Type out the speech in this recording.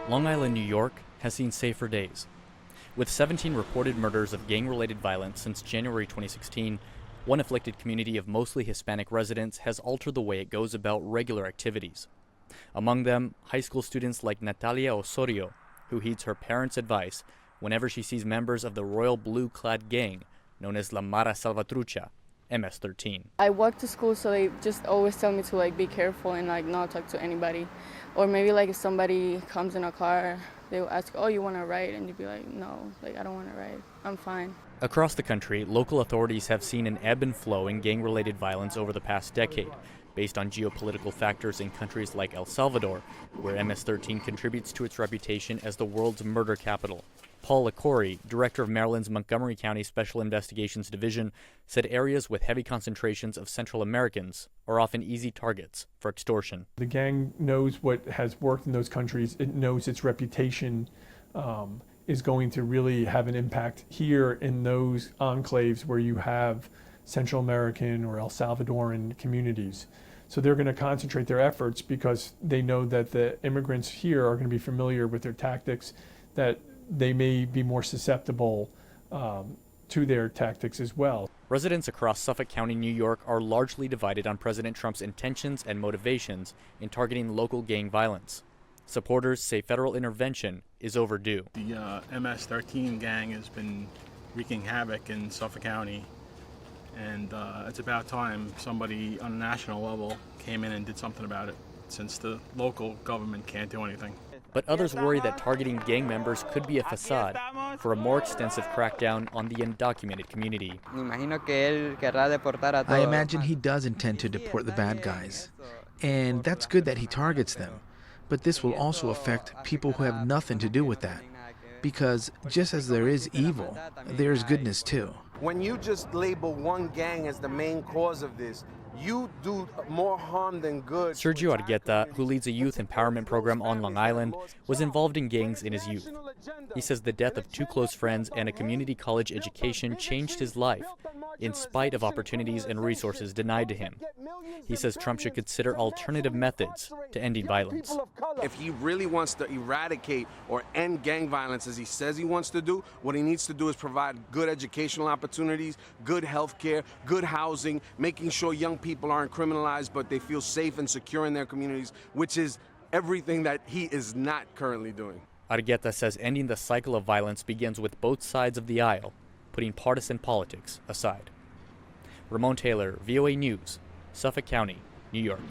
Long Island, New York has seen safer days. With 17 reported murders of gang-related violence since January 2016, one afflicted community of mostly Hispanic residents has altered the way it goes about regular activities. Among them, high school students like Natalia Osorio, who heeds her parents' advice whenever she sees members of the royal blue-clad gang known as La Mara Salvatrucha, MS-13. I walk to school, so they just always tell me to be careful and not talk to anybody. Or maybe if somebody comes in a car, they will ask, oh, you want to ride? And you'd be like, no, I don't want to ride. I'm fine. Across the country, local authorities have seen an ebb and flow in gang-related violence over the past decade, based on geopolitical factors in countries like El Salvador, where MS-13 contributes to its reputation as the world's murder capital. Paul Licori, director of Maryland's Montgomery County Special Investigations Division, said areas with heavy concentrations of Central Americans are often easy targets for extortion. The gang knows what has worked in those countries. It knows its reputation is going to really have an impact here in those enclaves where you have Central American or El Salvadoran communities. So they're going to concentrate their efforts because they know that the immigrants here are going to be familiar with their tactics, that they may be more susceptible to their tactics as well. Residents across Suffolk County, New York are largely divided on President Trump's intentions and motivations in targeting local gang violence. Supporters say federal intervention is overdue. The MS-13 gang has been wreaking havoc in Suffolk County, and it's about time somebody on a national level came in and did something about it, since the local government can't do anything. But others worry that targeting gang members could be a facade for a more extensive crackdown on the undocumented community. I imagine he does intend to deport the bad guys, and that's good that he targets them. But this will also affect people who have nothing to do with that, because just as there is evil, there is goodness too. When you just label one gang as the main cause of this, you do more harm than good. Sergio Argueta, who leads a youth empowerment program on Long Island, was involved in gangs in his youth. He says the death of two close friends and a community college education changed his life, in spite of opportunities and resources denied to him. He says Trump should consider alternative methods to ending violence. If he really wants to eradicate or end gang violence as he says he wants to do, what he needs to do is provide good educational opportunities, good health care, good housing, making sure young people aren't criminalized but they feel safe and secure in their communities, which is everything that he is not currently doing. Argueta says ending the cycle of violence begins with both sides of the aisle, putting partisan politics aside. Ramon Taylor, VOA News, Suffolk County, New York.